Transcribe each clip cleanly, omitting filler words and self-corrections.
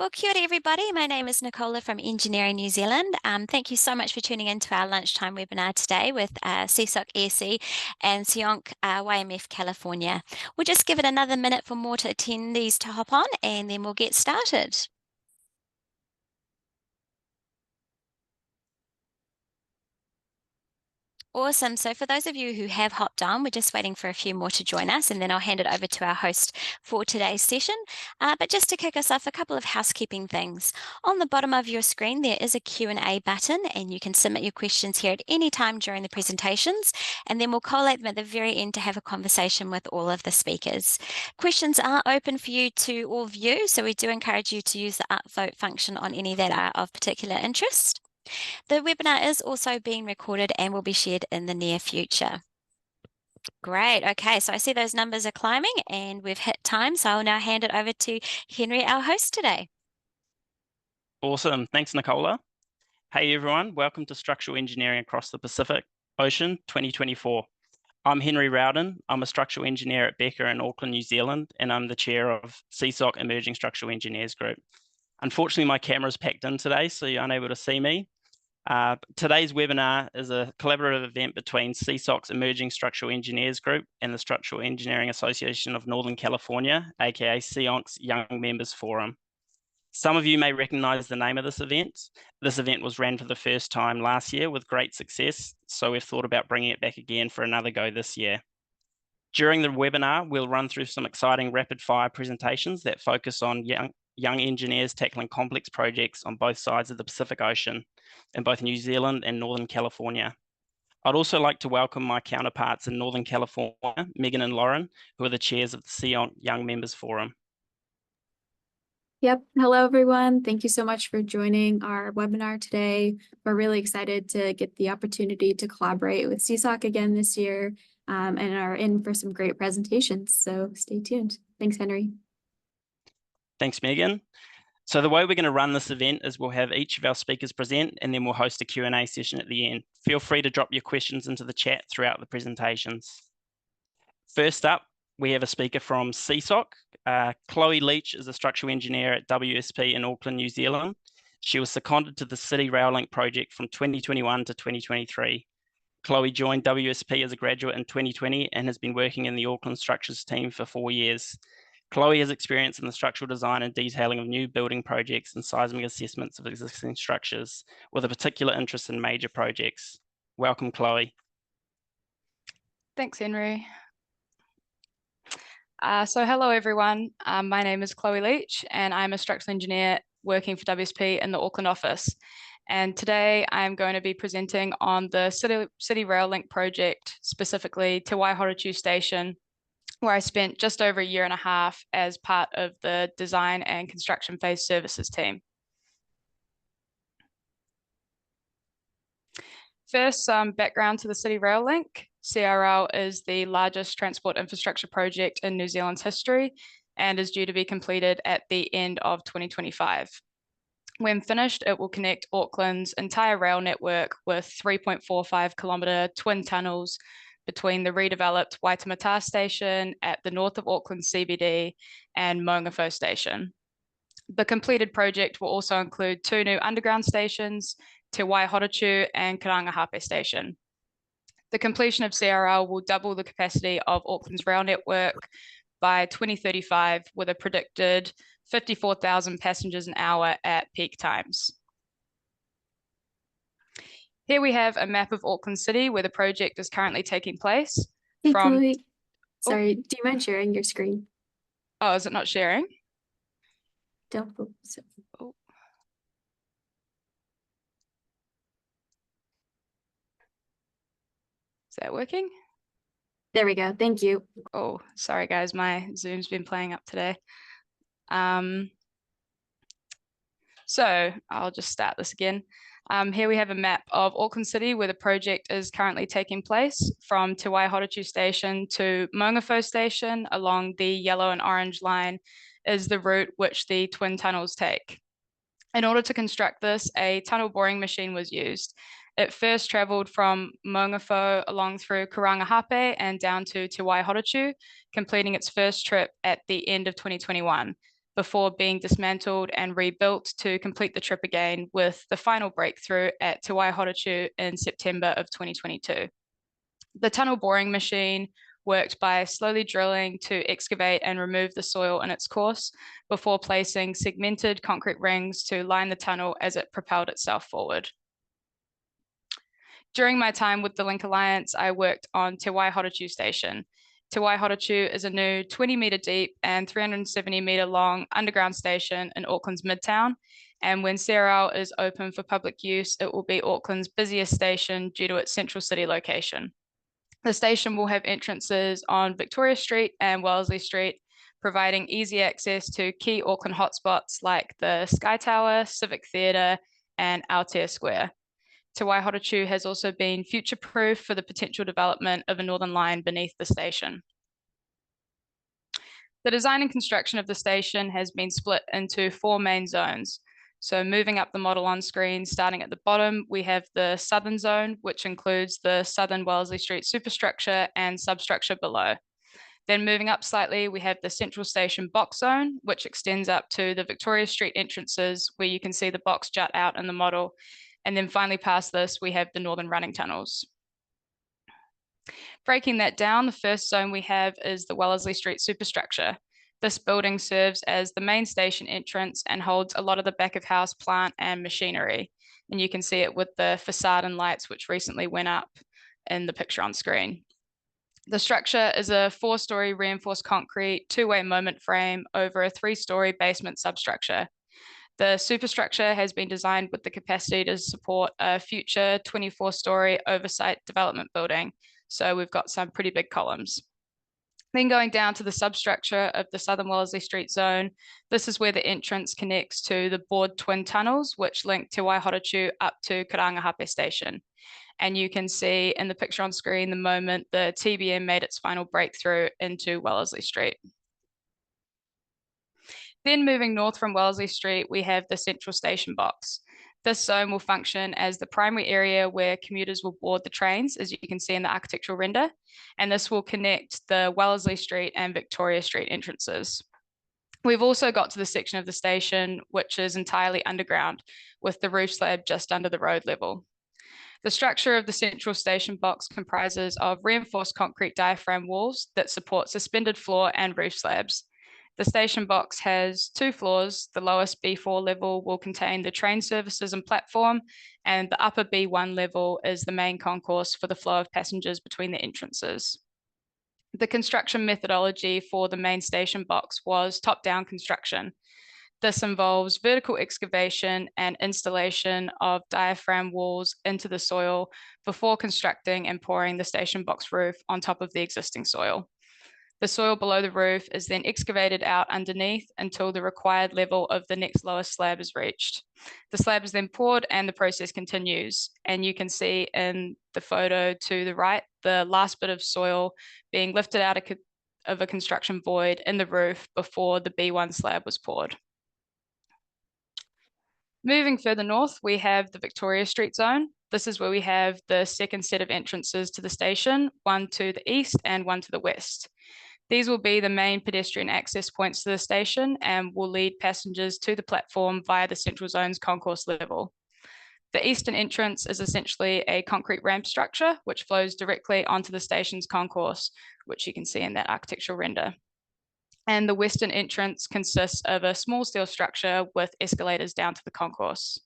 Well, kia ora everybody. My name is Nicola from Engineering New Zealand. Thank you so much for tuning in to our lunchtime webinar today with SESOC ESE and SEAONC YMF California. We'll just give it another minute for more attendees to hop on and then we'll get started. Awesome. So for those of you who have hopped on, we're just waiting for a few more to join us, and then I'll hand it over to our host for today's session. But just to kick us off, a couple of housekeeping things. On the bottom of your screen, there is a Q&A button, and you can submit your questions here at any time during the presentations, and then we'll collate them at the very end to have a conversation with all of the speakers. Questions are open for you to all view, so we do encourage you to use the upvote function on any that are of particular interest. The webinar is also being recorded and will be shared in the near future. Great. Okay, so I see those numbers are climbing and we've hit time. So I'll now hand it over to Henry, our host today. Awesome. Thanks, Nicola. Hey, everyone. Welcome to Structural Engineering Across the Pacific Ocean 2024. I'm Henry Rowden. I'm a structural engineer at Becker in Auckland, New Zealand, and I'm the chair of SESOC Emerging Structural Engineers Group. Unfortunately, my camera's packed in today, so you're unable to see me. Today's webinar is a collaborative event between SESOC's Emerging Structural Engineers Group and the Structural Engineering Association of Northern California, aka SEAONC's Young Members Forum. Some of you may recognize the name of this event. This event was ran for the first time last year with great success, so we've thought about bringing it back again for another go this year. During the webinar, we'll run through some exciting rapid-fire presentations that focus on young engineers tackling complex projects on both sides of the Pacific Ocean in both New Zealand and Northern California. I'd also like to welcome my counterparts in Northern California, Megan and Lauren, who are the chairs of the SEAONC Young Members Forum. Yep. Hello, everyone. Thank you so much for joining our webinar today. We're really excited to get the opportunity to collaborate with SESOC again this year and are in for some great presentations. So stay tuned. Thanks, Henry. Thanks, Megan. So the way we're going to run this event is we'll have each of our speakers present and then we'll host a Q&A session at the end. Feel free to drop your questions into the chat throughout the presentations. First up, we have a speaker from SESOC. Chloe Leach is a structural engineer at WSP in Auckland, New Zealand. She was seconded to the City Rail Link project from 2021 to 2023. Chloe joined WSP as a graduate in 2020 and has been working in the Auckland structures team for 4 years. Chloe has experience in the structural design and detailing of new building projects and seismic assessments of existing structures, with a particular interest in major projects. Welcome, Chloe. Thanks, Henry. So hello, everyone. My name is Chloe Leach, and I'm a structural engineer working for WSP in the Auckland office. And today I'm going to be presenting on the City Rail Link project, specifically Te Wai Horotiu Station, where I spent just over 1.5 years as part of the design and construction phase services team. First, some background to the City Rail Link. CRL is the largest transport infrastructure project in New Zealand's history and is due to be completed at the end of 2025. When finished, it will connect Auckland's entire rail network with 3.45 kilometre twin tunnels between the redeveloped Waitemata Station at the north of Auckland CBD and Mongafo Station. The completed project will also include 2 new underground stations, Te Wai Horotiu and Karangahape Station. The completion of CRL will double the capacity of Auckland's rail network by 2035 with a predicted 54,000 passengers an hour at peak times. Here we have a map of Auckland City where the project is currently taking place. Hey, Chloe. Sorry, do you mind sharing your screen? Oh, is it not sharing? Don't. Oh. Is that working? There we go. Thank you. Oh, sorry, guys. My Zoom's been playing up today. So I'll just start this again. Here we have a map of Auckland City where the project is currently taking place from Te Wai Horotiu Station to Mongafo Station along the yellow and orange line is the route which the twin tunnels take. In order to construct this, a tunnel boring machine was used. It first travelled from Mongafo along through Karangahape and down to Te Wai Horotiu, completing its first trip at the end of 2021. before being dismantled and rebuilt to complete the trip again, with the final breakthrough at Te Wai Horotiu in September of 2022. The tunnel boring machine worked by slowly drilling to excavate and remove the soil in its course before placing segmented concrete rings to line the tunnel as it propelled itself forward. During my time with the Link Alliance, I worked on Te Wai Horotiu Station. Te Wai Horotiu is a new 20-metre deep and 370-metre long underground station in Auckland's Midtown. And when SEAONC is open for public use, it will be Auckland's busiest station due to its central city location. The station will have entrances on Victoria Street and Wellesley Street, providing easy access to key Auckland hotspots like the Sky Tower, Civic Theatre, and Aotea Square. Te Wai Horotiu has also been future-proof for the potential development of a northern line beneath the station. The design and construction of the station has been split into 4 main zones. So moving up the model on screen, starting at the bottom, we have the southern zone, which includes the southern Wellesley Street superstructure and substructure below. Then moving up slightly, we have the central station box zone, which extends up to the Victoria Street entrances, where you can see the box jut out in the model. And then finally past this, we have the northern running tunnels. Breaking that down, the first zone we have is the Wellesley Street superstructure. This building serves as the main station entrance and holds a lot of the back of house plant and machinery. And you can see it with the facade and lights, which recently went up in the picture on screen. The structure is a 4-storey reinforced concrete two-way moment frame over a 3-storey basement substructure. The superstructure has been designed with the capacity to support a future 24-storey oversight development building. So we've got some pretty big columns. Then going down to the substructure of the southern Wellesley Street zone, this is where the entrance connects to the bored twin tunnels, which link Te Wai Horotiu up to Karangahape Station. And you can see in the picture on screen the moment the TBM made its final breakthrough into Wellesley Street. Then moving north from Wellesley Street, we have the central station box. This zone will function as the primary area where commuters will board the trains, as you can see in the architectural render, and this will connect the Wellesley Street and Victoria Street entrances. We've also got to the section of the station which is entirely underground, with the roof slab just under the road level. The structure of the central station box comprises of reinforced concrete diaphragm walls that support suspended floor and roof slabs. The station box has 2 floors. The lowest B4 level will contain the train services and platform, and the upper B1 level is the main concourse for the flow of passengers between the entrances. The construction methodology for the main station box was top-down construction. This involves vertical excavation and installation of diaphragm walls into the soil before constructing and pouring the station box roof on top of the existing soil. The soil below the roof is then excavated out underneath until the required level of the next lowest slab is reached. The slab is then poured and the process continues. And you can see in the photo to the right, the last bit of soil being lifted out of a construction void in the roof before the B1 slab was poured. Moving further north, we have the Victoria Street zone. This is where we have the second set of entrances to the station, one to the east and one to the west. These will be the main pedestrian access points to the station and will lead passengers to the platform via the central zone's concourse level. The eastern entrance is essentially a concrete ramp structure, which flows directly onto the station's concourse, which you can see in that architectural render. And the western entrance consists of a small steel structure with escalators down to the concourse.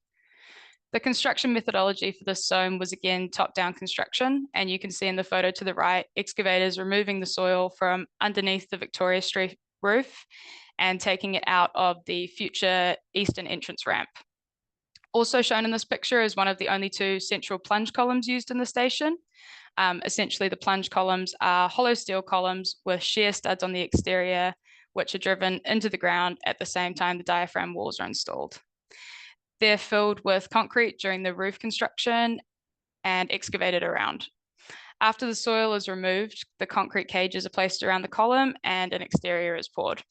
The construction methodology for this zone was again top-down construction, and you can see in the photo to the right, excavators removing the soil from underneath the Victoria Street roof and taking it out of the future eastern entrance ramp. Also shown in this picture is one of the only 2 central plunge columns used in the station. Essentially, the plunge columns are hollow steel columns with shear studs on the exterior, which are driven into the ground at the same time the diaphragm walls are installed. They're filled with concrete during the roof construction and excavated around. After the soil is removed, the concrete cages are placed around the column and an exterior is poured.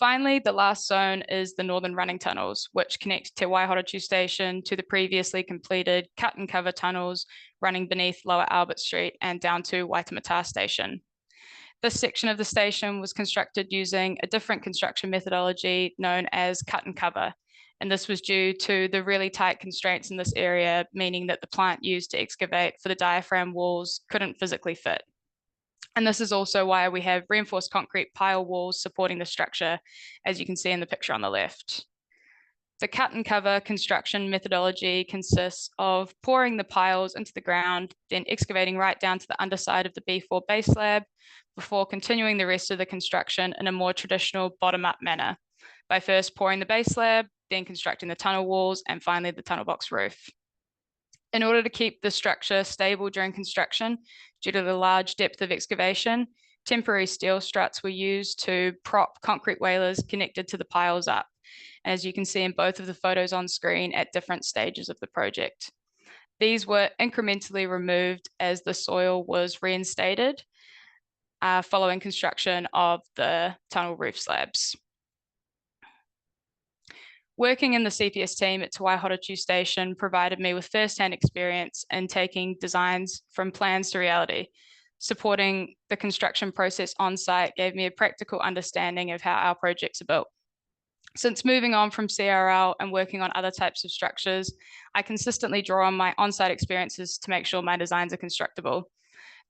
Finally, the last zone is the northern running tunnels, which connect Te Wai Horotiu Station to the previously completed cut and cover tunnels running beneath Lower Albert Street and down to Waitemata Station. This section of the station was constructed using a different construction methodology known as cut and cover. And this was due to the really tight constraints in this area, meaning that the plant used to excavate for the diaphragm walls couldn't physically fit. And this is also why we have reinforced concrete pile walls supporting the structure, as you can see in the picture on the left. The cut and cover construction methodology consists of pouring the piles into the ground, then excavating right down to the underside of the B4 base slab before continuing the rest of the construction in a more traditional bottom-up manner by first pouring the base slab, then constructing the tunnel walls, and finally the tunnel box roof. In order to keep the structure stable during construction, due to the large depth of excavation, temporary steel struts were used to prop concrete whalers connected to the piles up, as you can see in both of the photos on screen at different stages of the project. These were incrementally removed as the soil was reinstated following construction of the tunnel roof slabs. Working in the CPS team at Te Wai Horotiu Station provided me with first-hand experience in taking designs from plans to reality. Supporting the construction process on site gave me a practical understanding of how our projects are built. Since moving on from CRL and working on other types of structures, I consistently draw on my on-site experiences to make sure my designs are constructible.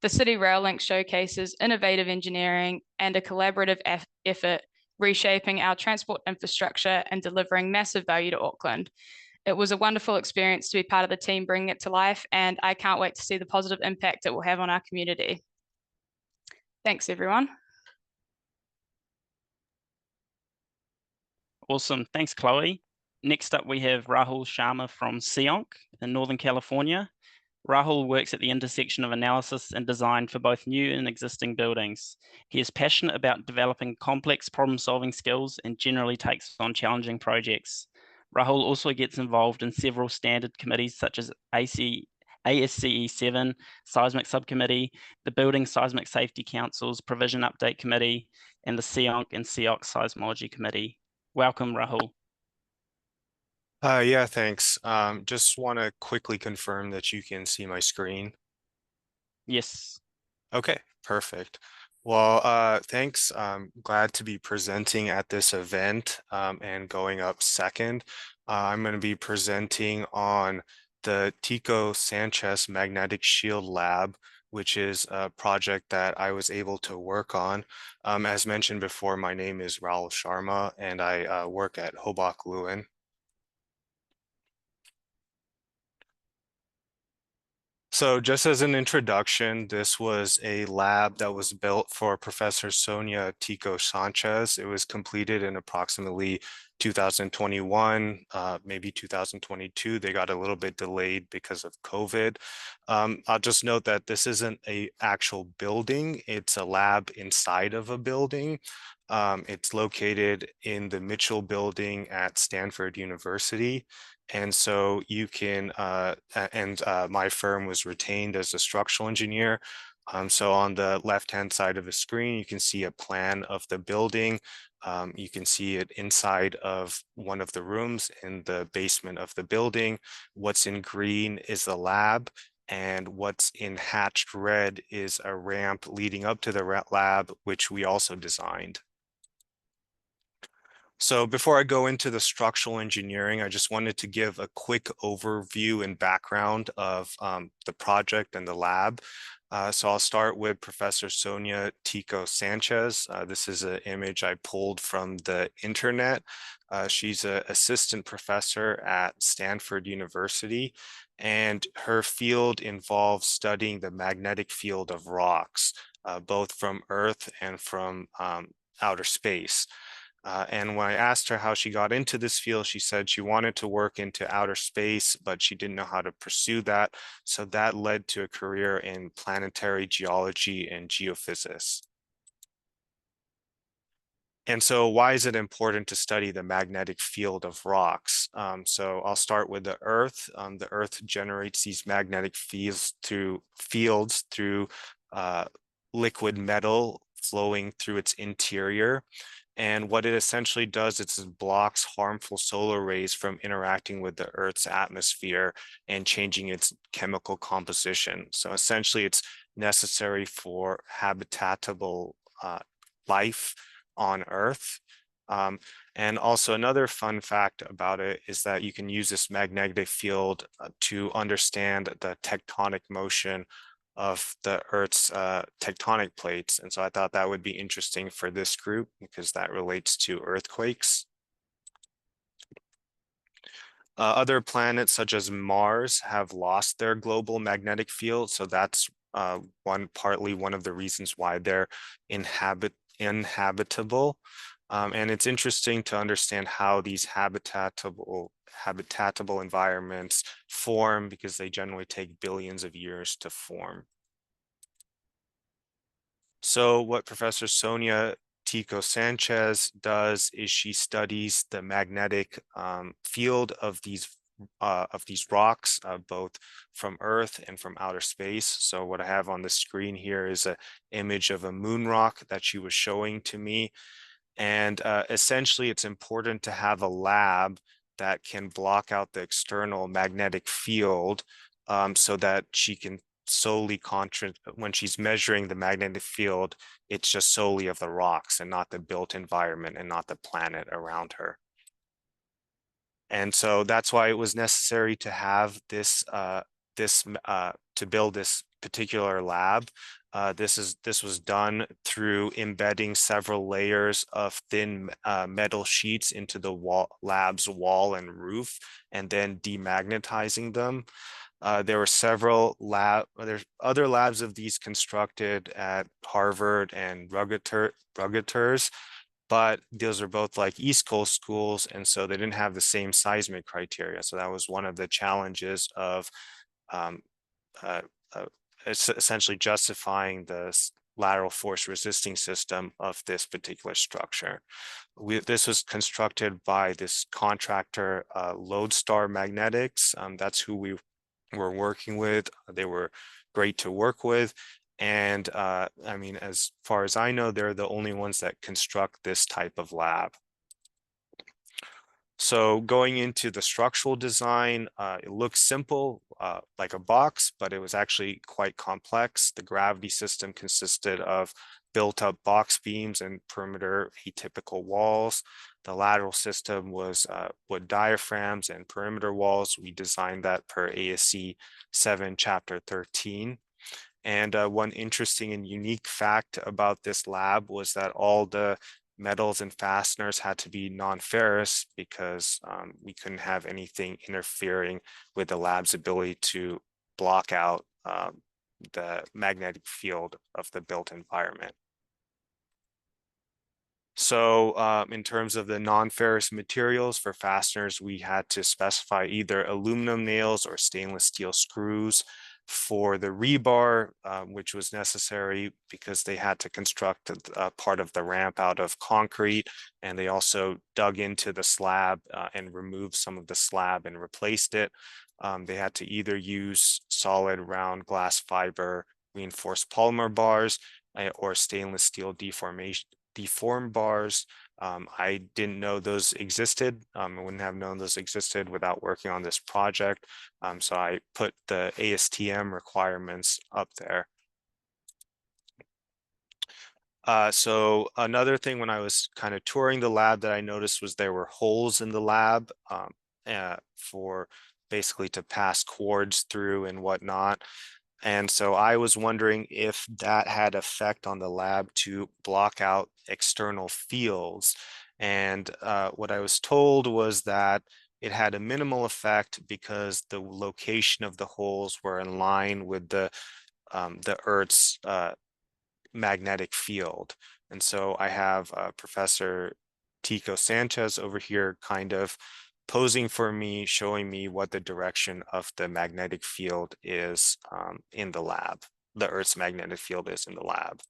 The City Rail Link showcases innovative engineering and a collaborative effort reshaping our transport infrastructure and delivering massive value to Auckland. It was a wonderful experience to be part of the team bringing it to life, and I can't wait to see the positive impact it will have on our community. Thanks, everyone. Awesome. Thanks, Chloe. Next up, we have Rahul Sharma from SEAONC in Northern California. Rahul works at the intersection of analysis and design for both new and existing buildings. He is passionate about developing complex problem-solving skills and generally takes on challenging projects. Rahul also gets involved in several standard committees such as ASCE 7, Seismic Subcommittee, the Building Seismic Safety Council's Provision Update Committee, and the SEAONC and SEOC Seismology Committee. Welcome, Rahul. Yeah, thanks. Just want to quickly confirm that you can see my screen. Yes. Okay, perfect. Well, thanks. I'm glad to be presenting at this event and going up second. I'm going to be presenting on the Tico Sanchez Magnetic Shield Lab, which is a project that I was able to work on. As mentioned before, my name is Rahul Sharma, and I work at Hobak Lewin. So just as an introduction, this was a lab that was built for Professor Sonia Tico Sanchez. It was completed in approximately 2021, maybe 2022. They got a little bit delayed because of COVID. I'll just note that this isn't an actual building. It's a lab inside of a building. It's located in the Mitchell building at Stanford University. And so you can, my firm was retained as a structural engineer. So on the left-hand side of the screen, you can see a plan of the building. You can see it inside of one of the rooms in the basement of the building. What's in green is the lab, and what's in hatched red is a ramp leading up to the lab, which we also designed. So before I go into the structural engineering, I just wanted to give a quick overview and background of the project and the lab. So I'll start with Professor Sonia Tico Sanchez. This is an image I pulled from the internet. She's an assistant professor at Stanford University, and her field involves studying the magnetic field of rocks, both from Earth and from outer space. And when I asked her how she got into this field, she said she wanted to work into outer space, but she didn't know how to pursue that. So that led to a career in planetary geology and geophysics. And so why is it important to study the magnetic field of rocks? So I'll start with the Earth. The Earth generates these magnetic fields through liquid metal flowing through its interior. And what it essentially does is it blocks harmful solar rays from interacting with the Earth's atmosphere and changing its chemical composition. So essentially, it's necessary for habitatable life on Earth. And also another fun fact about it is that you can use this magnetic field to understand the tectonic motion of the Earth's tectonic plates. And so I thought that would be interesting for this group because that relates to earthquakes. Other planets such as Mars have lost their global magnetic field. So that's partly one of the reasons why they're inhabitable. And it's interesting to understand how these habitable environments form because they generally take billions of years to form. So what Professor Sonia Tico Sanchez does is she studies the magnetic field of these rocks, both from Earth and from outer space. So what I have on the screen here is an image of a moon rock that she was showing to me. And essentially, it's important to have a lab that can block out the external magnetic field so that she can solely when she's measuring the magnetic field, it's just solely of the rocks and not the built environment and not the planet around her. And so that's why it was necessary to have this to build this particular lab. This was done through embedding several layers of thin metal sheets into the lab's wall and roof, and then demagnetizing them. There were there's other labs of these constructed at Harvard and Rutgers, but those are both like East Coast schools, and so they didn't have the same seismic criteria. So that was one of the challenges of essentially justifying the lateral force resisting system of this particular structure. This was constructed by this contractor, Lodestar Magnetics. That's who we were working with. They were great to work with. And I mean, as far as I know, they're the only ones that construct this type of lab. So going into the structural design, it looks simple, like a box, but it was actually quite complex. The gravity system consisted of built-up box beams and perimeter atypical walls. The lateral system was wood diaphragms and perimeter walls. We designed that per ASC 7, Chapter 13. And one interesting and unique fact about this lab was that all the metals and fasteners had to be non-ferrous because we couldn't have anything interfering with the lab's ability to block out the magnetic field of the built environment. So in terms of the non-ferrous materials for fasteners, we had to specify either aluminum nails or stainless steel screws. For the rebar, which was necessary because they had to construct a part of the ramp out of concrete, and they also dug into the slab and removed some of the slab and replaced it. They had to either use solid round glass fiber reinforced polymer bars or stainless steel deformed bars. I didn't know those existed. I wouldn't have known those existed without working on this project. So I put the ASTM requirements up there. So another thing when I was kind of touring the lab that I noticed was there were holes in the lab for basically to pass cords through and whatnot. And so I was wondering if that had effect on the lab to block out external fields. And what I was told was that it had a minimal effect because the location of the holes were in line with the Earth's magnetic field. And so I have Professor Tico Sanchez over here kind of posing for me, showing me what the direction of the magnetic field is in the lab. The Earth's magnetic field is in the lab.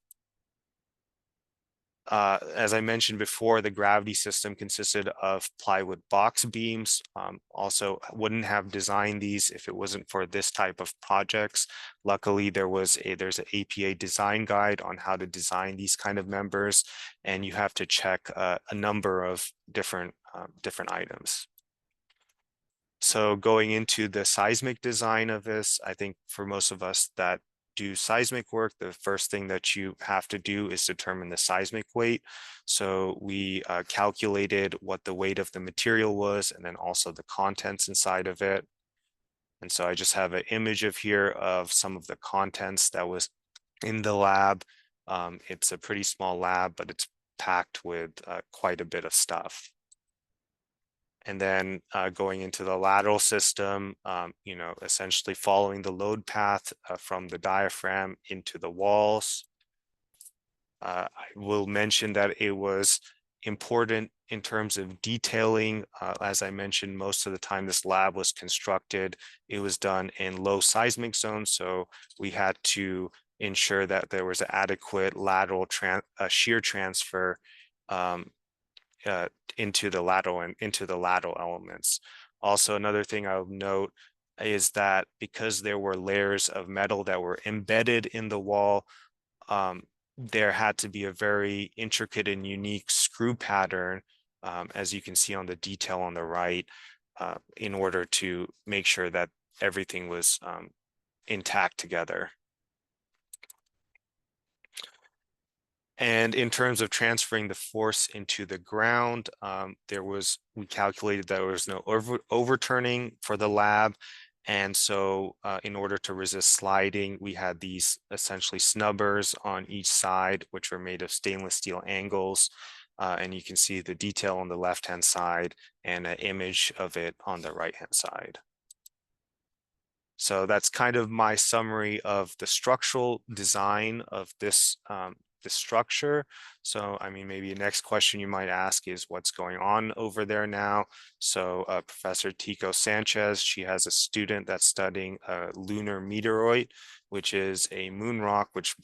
As I mentioned before, the gravity system consisted of plywood box beams. Also wouldn't have designed these if it wasn't for this type of projects. Luckily, there's an APA design guide on how to design these kind of members, and you have to check a number of different items. So going into the seismic design of this, I think for most of us that do seismic work, the first thing that you have to do is determine the seismic weight. So we calculated what the weight of the material was, and then also the contents inside of it. And so I just have an image of here of some of the contents that was in the lab. It's a pretty small lab, but it's packed with quite a bit of stuff. And then going into the lateral system, essentially following the load path from the diaphragm into the walls. I will mention that it was important in terms of detailing. As I mentioned, most of the time this lab was constructed, it was done in low seismic zones. So we had to ensure that there was adequate lateral shear transfer into the lateral elements. Also, another thing I'll note is that because there were layers of metal that were embedded in the wall, there had to be a very intricate and unique screw pattern, as you can see on the detail on the right, in order to make sure that everything was intact together. And in terms of transferring the force into the ground, we calculated that there was no overturning for the lab. And so in order to resist sliding, we had these essentially snubbers on each side, which were made of stainless steel angles. And you can see the detail on the left-hand side and an image of it on the right-hand side. So that's kind of my summary of the structural design of this structure. So, I mean, maybe the next question you might ask is what's going on over there now. So Professor Tico Sanchez, she has a student that's studying a lunar meteoroid, which is a moon rock which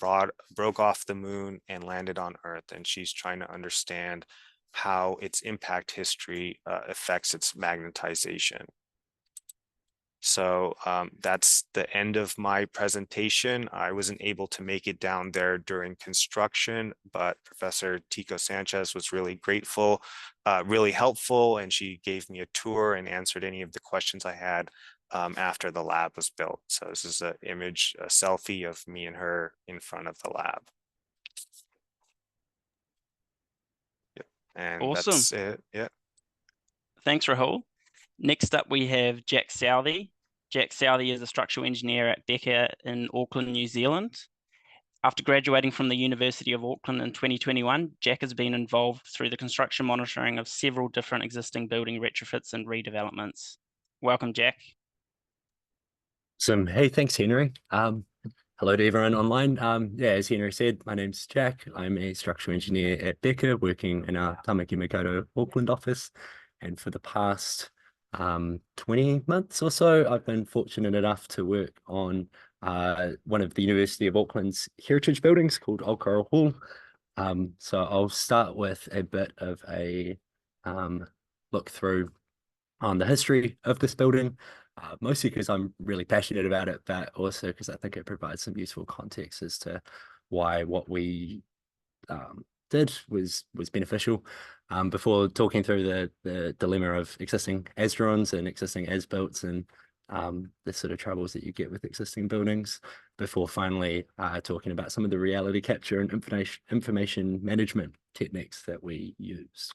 broke off the moon and landed on Earth. And she's trying to understand how its impact history affects its magnetization. So that's the end of my presentation. I wasn't able to make it down there during construction, but Professor Tico Sanchez was really grateful, really helpful, and she gave me a tour and answered any of the questions I had after the lab was built. So this is an image, a selfie of me and her in front of the lab. Yep. And Awesome. That's it. Yeah. Thanks, Rahul. Next up, we have Jack Southey. Jack Southey is a structural engineer at Becker in Auckland, New Zealand. After graduating from the University of Auckland in 2021, Jack has been involved through the construction monitoring of several different existing building retrofits and redevelopments. Welcome, Jack. Awesome. Hey, thanks, Henry. Hello to everyone online. Yeah, as Henry said, my name's Jack. I'm a structural engineer at Becker, working in our Tamaki Makaurau Auckland office. And for the past 20 months or so, I've been fortunate enough to work on one of the University of Auckland's heritage buildings called Aotearoa Hall. So I'll start with a bit of a look through on the history of this building, mostly because I'm really passionate about it, but also because I think it provides some useful context as to why what we did was beneficial. Before talking through the dilemma of existing as-draws and existing as-builts and the sort of troubles that you get with existing buildings, before finally talking about some of the reality capture and information management techniques that we use.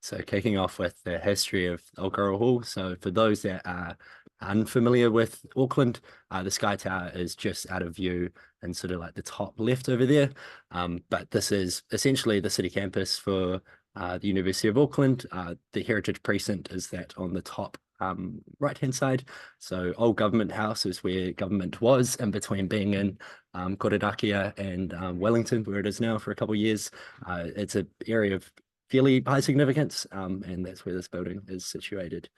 So kicking off with the history of Aotearoa Hall. So for those that are unfamiliar with Auckland, the Sky Tower is just out of view and sort of like the top left over there. But this is essentially the city campus for the University of Auckland. The Heritage Precinct is that on the top right-hand side. So Old Government House is where government was in between being in Korerakia and Wellington, where it is now for a couple of years. It's an area of fairly high significance, and that's where this building is situated.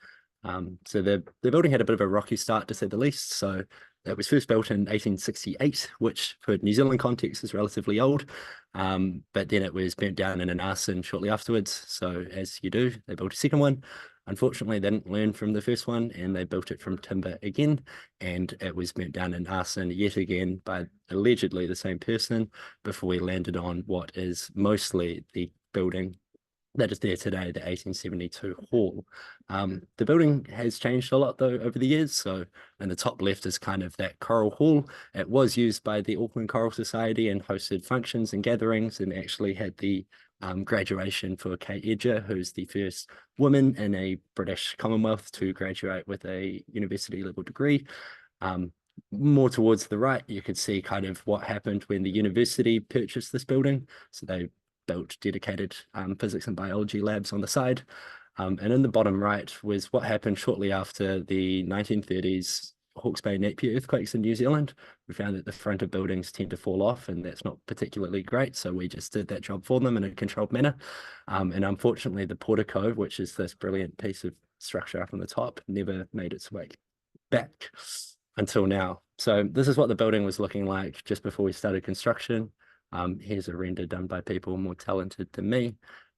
So the building had a bit of a rocky start, to say the least. So it was first built in 1868, which for New Zealand context is relatively old, but then it was burnt down in an arson shortly afterwards. So as you do, they built a second one. Unfortunately, they didn't learn from the first one, and they built it from timber again, and it was burnt down in arson yet again by allegedly the same person before we landed on what is mostly the building that is there today, the 1872 hall. The building has changed a lot though over the years. So in the top left is kind of that choral hall. It was used by the Auckland Choral Society and hosted functions and gatherings, and actually had the graduation for Kate Edger, who's the first woman in a British Commonwealth to graduate with a university level degree. More towards the right, you could see kind of what happened when the university purchased this building. So they built dedicated physics and biology labs on the side. And in the bottom right was what happened shortly after the 1930s Hawke's Bay Napier earthquakes in New Zealand. We found that the front of buildings tend to fall off, and that's not particularly great. So we just did that job for them in a controlled manner. And unfortunately, the portico, which is this brilliant piece of structure up on the top, never made its way back until now. So this is what the building was looking like just before we started construction. Here's a render done by people more talented than me.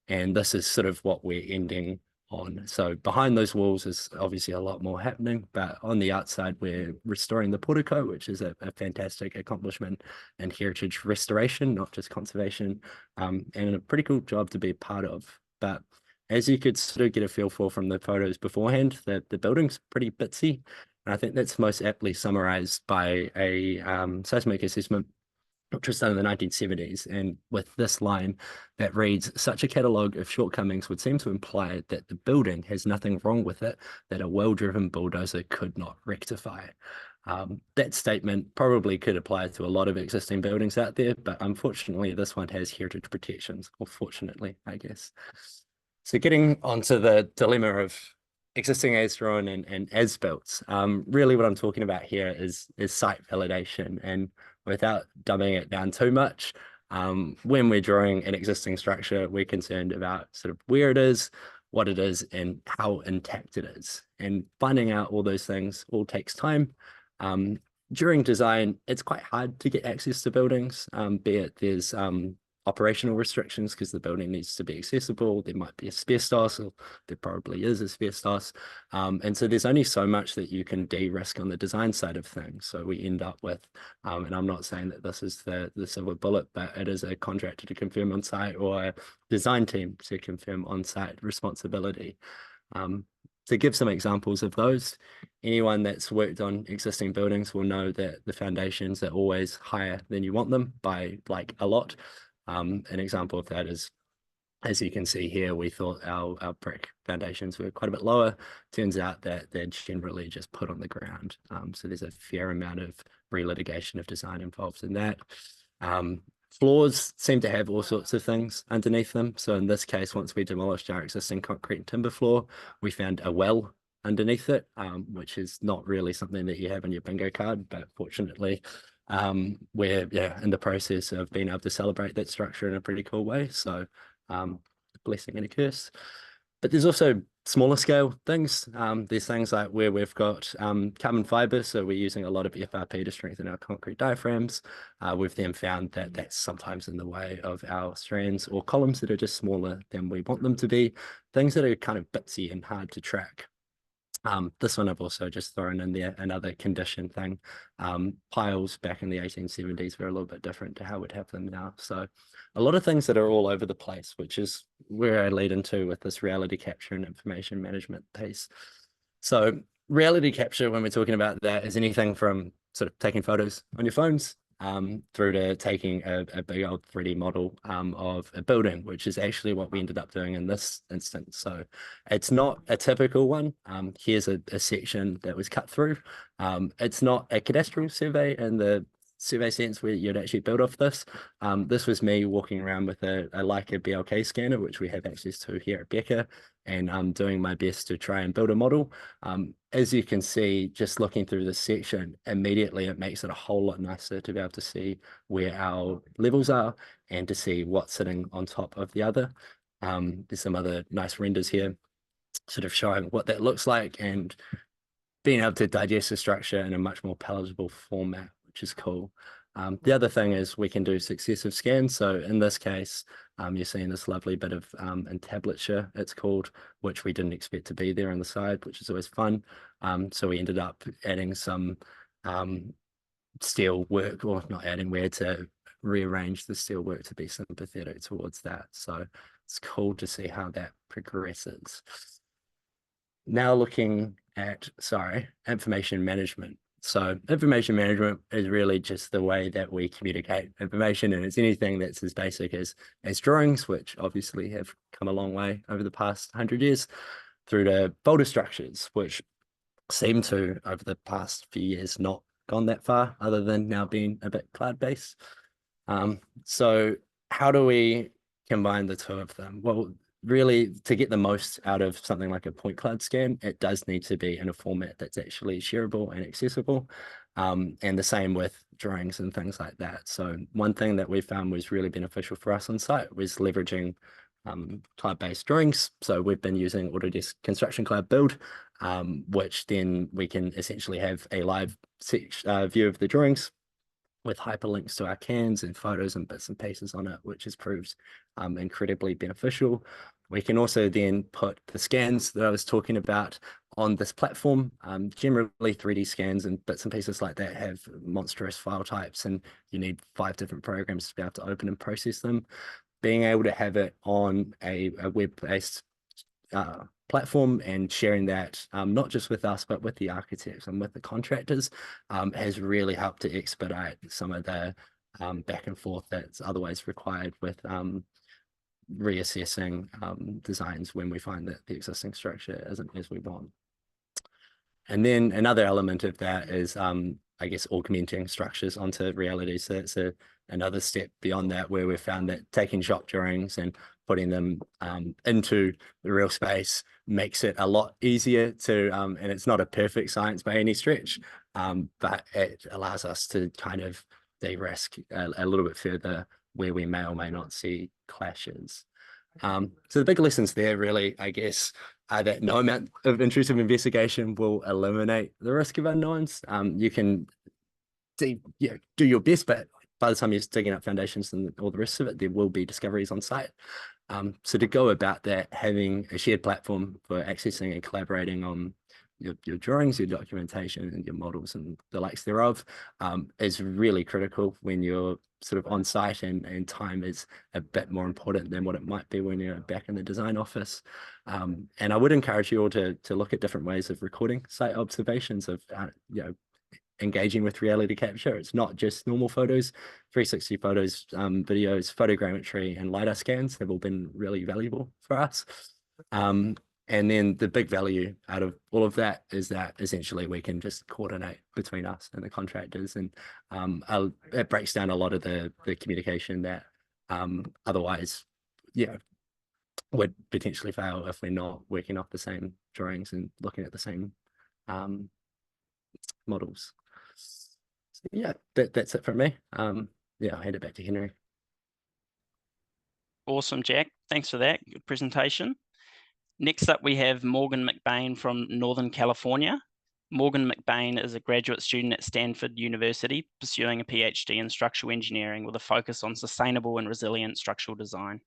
And this is sort of what we're ending on. So behind those walls is obviously a lot more happening, but on the outside, we're restoring the portico, which is a fantastic accomplishment in heritage restoration, not just conservation, and a pretty cool job to be a part of. But as you could sort of get a feel for from the photos beforehand, the building's pretty bitsy. And I think that's most aptly summarized by a seismic assessment which was done in the 1970s. And with this line that reads, "Such a catalogue of shortcomings would seem to imply that the building has nothing wrong with it that a well-driven bulldozer could not rectify." That statement probably could apply to a lot of existing buildings out there, but unfortunately this one has heritage protections, or fortunately, I guess. So getting onto the dilemma of existing as drawn and as built, really what I'm talking about here is site validation. And without dumbing it down too much, when we're drawing an existing structure, we're concerned about sort of where it is, what it is, and how intact it is. And finding out all those things all takes time. During design, it's quite hard to get access to buildings, be it there's operational restrictions because the building needs to be accessible. There might be asbestos, or there probably is asbestos. And so there's only so much that you can de-risk on the design side of things. So we end up with, and I'm not saying that this is the silver bullet, but it is a contractor to confirm on site or a design team to confirm on site responsibility. To give some examples of those, anyone that's worked on existing buildings will know that the foundations are always higher than you want them by like a lot. An example of that is, as you can see here, we thought our brick foundations were quite a bit lower. Turns out that they're generally just put on the ground. So there's a fair amount of relitigation of design involved in that. Floors seem to have all sorts of things underneath them. So in this case, once we demolished our existing concrete and timber floor, we found a well underneath it, which is not really something that you have on your bingo card, but fortunately, we're in the process of being able to celebrate that structure in a pretty cool way. So a blessing and a curse. But there's also smaller scale things. There's things like where we've got carbon fiber, so we're using a lot of FRP to strengthen our concrete diaphragms. We've then found that that's sometimes in the way of our strands or columns that are just smaller than we want them to be, things that are kind of bitsy and hard to track. This one I've also just thrown in there, another condition thing. Piles back in the 1870s were a little bit different to how we'd have them now. So a lot of things that are all over the place, which is where I lead into with this reality capture and information management piece. So reality capture, when we're talking about that, is anything from sort of taking photos on your phones through to taking a big old 3D model of a building, which is actually what we ended up doing in this instance. So it's not a typical one. Here's a section that was cut through. It's not a cadastral survey in the survey sense where you'd actually build off this. This was me walking around with a Leica BLK scanner, which we have access to here at Becker, and I'm doing my best to try and build a model. As you can see, just looking through this section, immediately it makes it a whole lot nicer to be able to see where our levels are and to see what's sitting on top of the other. There's some other nice renders here, sort of showing what that looks like and being able to digest the structure in a much more palatable format, which is cool. The other thing is we can do successive scans. So in this case, you're seeing this lovely bit of entablature, it's called, which we didn't expect to be there on the side, which is always fun. So we ended up adding some steel work, or not adding, we had to rearrange the steel work to be sympathetic towards that. So it's cool to see how that progresses. Now looking at, information management. So information management is really just the way that we communicate information, and it's anything that's as basic as drawings, which obviously have come a long way over the past 100 years, through to folder structures, which seem to, over the past few years, not gone that far, other than now being a bit cloud-based. So how do we combine the two of them? Well, really, to get the most out of something like a point cloud scan, it does need to be in a format that's actually shareable and accessible. And the same with drawings and things like that. So one thing that we found was really beneficial for us on site was leveraging cloud-based drawings. So we've been using Autodesk Construction Cloud Build, which then we can essentially have a live view of the drawings with hyperlinks to our cans and photos and bits and pieces on it, which has proved incredibly beneficial. We can also then put the scans that I was talking about on this platform. Generally 3D scans and bits and pieces like that have monstrous file types, and you need 5 different programs to be able to open and process them. Being able to have it on a web-based platform and sharing that not just with us, but with the architects and with the contractors has really helped to expedite some of the back and forth that's otherwise required with reassessing designs when we find that the existing structure isn't as we want. And then another element of that is, I guess, augmenting structures onto reality. So that's another step beyond that, where we've found that taking shop drawings and putting them into the real space makes it a lot easier to, and it's not a perfect science by any stretch, but it allows us to kind of de-risk a little bit further where we may or may not see clashes. So the big lessons there really, I guess, are that no amount of intrusive investigation will eliminate the risk of unknowns. You can do your best, but by the time you're digging up foundations and all the rest of it, there will be discoveries on site. So to go about that, having a shared platform for accessing and collaborating on your drawings, your documentation, and your models and the likes thereof is really critical when you're sort of on site, and time is a bit more important than what it might be when you're back in the design office. And I would encourage you all to look at different ways of recording site observations, of engaging with reality capture. It's not just normal photos, 360 photos, videos, photogrammetry, and LiDAR scans have all been really valuable for us. And then the big value out of all of that is that essentially we can just coordinate between us and the contractors, and it breaks down a lot of the communication that otherwise, would potentially fail if we're not working off the same drawings and looking at the same models. So yeah, that's it from me. I'll hand it back to Henry. Awesome, Jack. Thanks for that. Good presentation. Next up, we have Morgan McBain from Northern California. Morgan McBain is a graduate student at Stanford University, pursuing a PhD in structural engineering with a focus on sustainable and resilient structural design.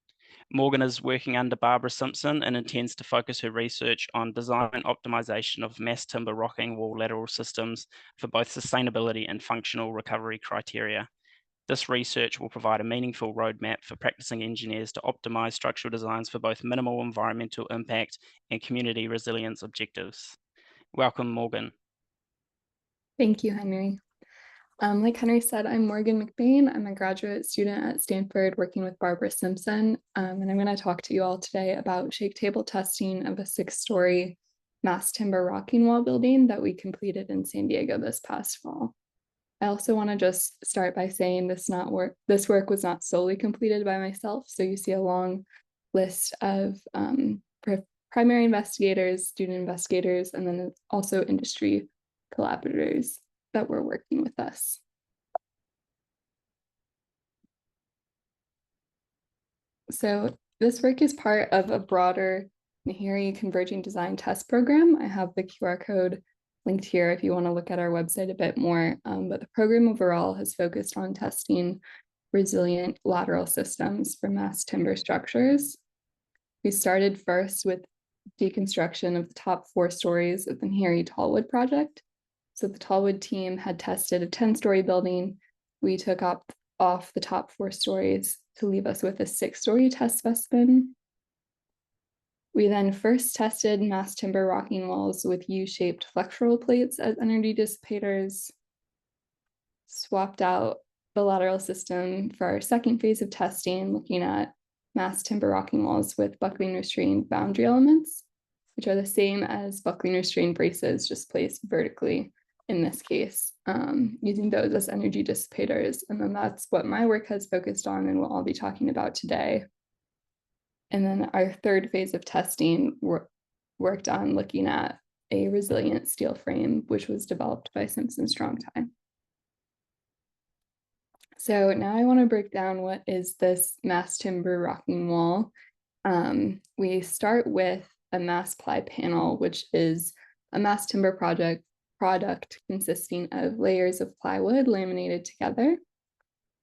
Morgan is working under Barbara Simpson and intends to focus her research on design and optimization of mass timber rocking wall lateral systems for both sustainability and functional recovery criteria. This research will provide a meaningful roadmap for practicing engineers to optimize structural designs for both minimal environmental impact and community resilience objectives. Welcome, Morgan. Thank you, Henry. Like Henry said, I'm Morgan McBain. I'm a graduate student at Stanford working with Barbara Simpson, and I'm going to talk to you all today about shake table testing of a 6-story mass timber rocking wall building that we completed in San Diego this past fall. I also want to just start by saying this work was not solely completed by myself. So you see a long list of primary investigators, student investigators, and then also industry collaborators that were working with us. So this work is part of a broader Nahiri Converging Design Test Program. I have the QR code linked here if you want to look at our website a bit more, but the program overall has focused on testing resilient lateral systems for mass timber structures. We started first with deconstruction of the top 4 stories of the Nahiri Tallwood project. So the Tallwood team had tested a 10-story building. We took off the top 4 stories to leave us with a 6-story test specimen. We then first tested mass timber rocking walls with U-shaped flexural plates as energy dissipators, swapped out the lateral system for our second phase of testing, looking at mass timber rocking walls with buckling restrained boundary elements, which are the same as buckling restrained braces, just placed vertically in this case, using those as energy dissipators. And then that's what my work has focused on and what I'll be talking about today. And then our third phase of testing worked on looking at a resilient steel frame, which was developed by Simpson Strong-Tie. So now I want to break down what is this mass timber rocking wall. We start with a mass ply panel, which is a mass timber product consisting of layers of plywood laminated together.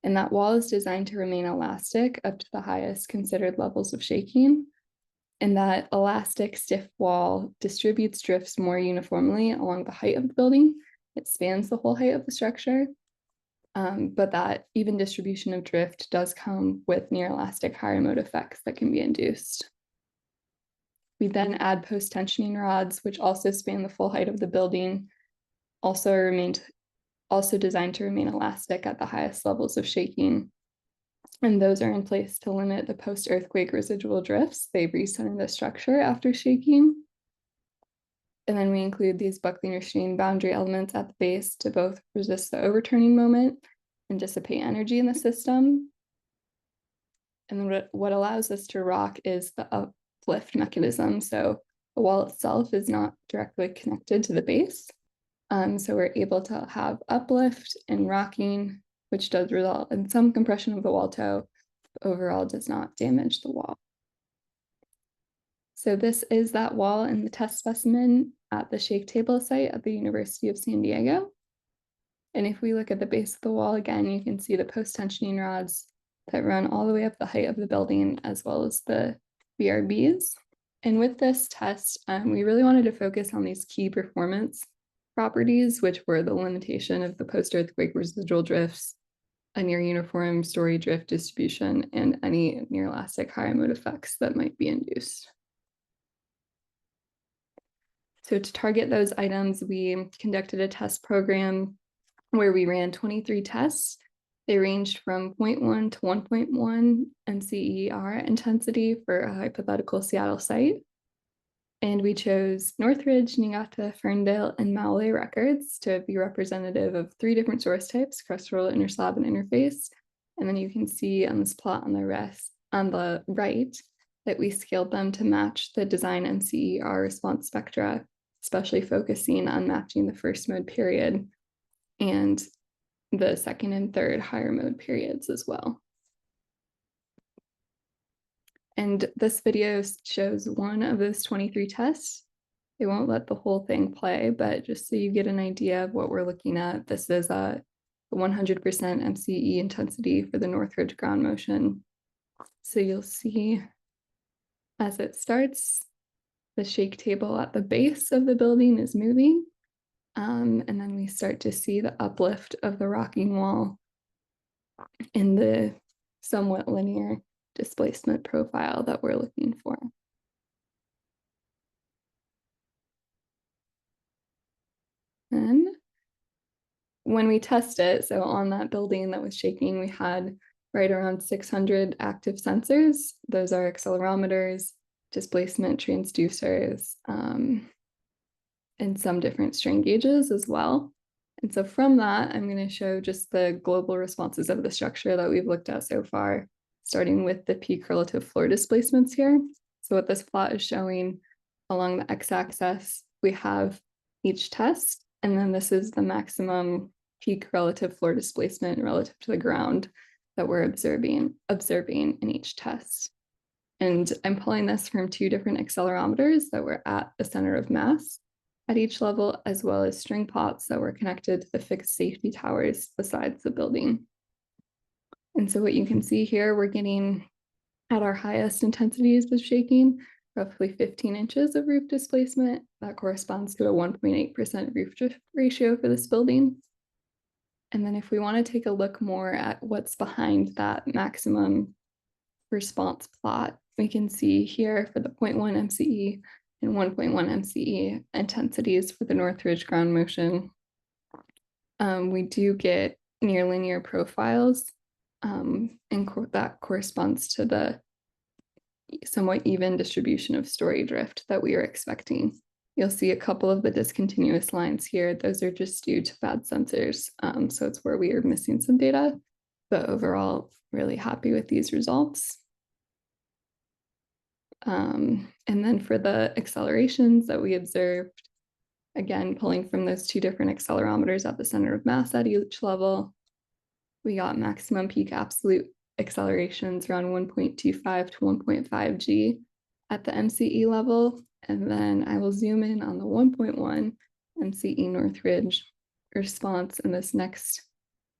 And that wall is designed to remain elastic up to the highest considered levels of shaking. And that elastic, stiff wall distributes drifts more uniformly along the height of the building. It spans the whole height of the structure. But that even distribution of drift does come with near elastic higher mode effects that can be induced. We then add post-tensioning rods, which also span the full height of the building, also designed to remain elastic at the highest levels of shaking. And those are in place to limit the post-earthquake residual drifts. They recenter the structure after shaking. And then we include these buckling restrained boundary elements at the base to both resist the overturning moment and dissipate energy in the system. And then what allows us to rock is the uplift mechanism. So the wall itself is not directly connected to the base. So we're able to have uplift and rocking, which does result in some compression of the wall toe, but overall does not damage the wall. So this is that wall in the test specimen at the shake table site at the University of San Diego. And if we look at the base of the wall again, you can see the post-tensioning rods that run all the way up the height of the building, as well as the BRBs. And with this test, we really wanted to focus on these key performance properties, which were the limitation of the post-earthquake residual drifts, a near uniform story drift distribution, and any near elastic higher mode effects that might be induced. So to target those items, we conducted a test program where we ran 23 tests. They ranged from 0.1 to 1.1 NCER intensity for a hypothetical Seattle site. And we chose Northridge, Niigata, Ferndale, and Maule records to be representative of 3 different source types: crustal, interslab, and interface. And then you can see on this plot on the right that we scaled them to match the design NCER response spectra, especially focusing on matching the first mode period and the second and third higher mode periods as well. And this video shows one of those 23 tests. It won't let the whole thing play, but just so you get an idea of what we're looking at, this is a 100% MCE intensity for the Northridge ground motion. So you'll see as it starts, the shake table at the base of the building is moving. And then we start to see the uplift of the rocking wall in the somewhat linear displacement profile that we're looking for. And when we test it, so on that building that was shaking, we had right around 600 active sensors. Those are accelerometers, displacement transducers, and some different strain gauges as well. And so from that, I'm going to show just the global responses of the structure that we've looked at so far, starting with the peak relative floor displacements here. So what this plot is showing along the x-axis, we have each test, and then this is the maximum peak relative floor displacement relative to the ground that we're observing in each test. And I'm pulling this from 2 different accelerometers that were at the center of mass at each level, as well as string pots that were connected to the fixed safety towers besides the building. And so what you can see here, we're getting at our highest intensities of shaking, roughly 15 inches of roof displacement. That corresponds to a 1.8% roof drift ratio for this building. And then if we want to take a look more at what's behind that maximum response plot, we can see here for the 0.1 MCE and 1.1 MCE intensities for the Northridge ground motion. We do get near linear profiles, and that corresponds to the somewhat even distribution of story drift that we are expecting. You'll see a couple of the discontinuous lines here. Those are just due to bad sensors. So it's where we are missing some data, but overall, really happy with these results. And then for the accelerations that we observed, again, pulling from those two different accelerometers at the center of mass at each level, we got maximum peak absolute accelerations around 1.25 to 1.5 G at the MCE level. And then I will zoom in on the 1.1 MCE Northridge response in this next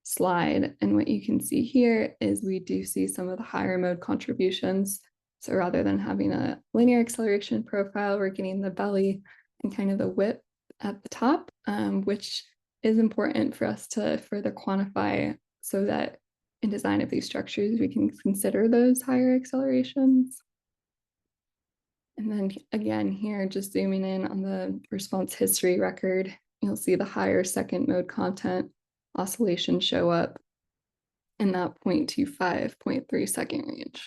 slide. And what you can see here is we do see some of the higher mode contributions. So rather than having a linear acceleration profile, we're getting the belly and kind of the whip at the top, which is important for us to further quantify so that in design of these structures, we can consider those higher accelerations. And then again, here, just zooming in on the response history record, you'll see the higher second mode content oscillations show up in that 0.25, 0.3 second range.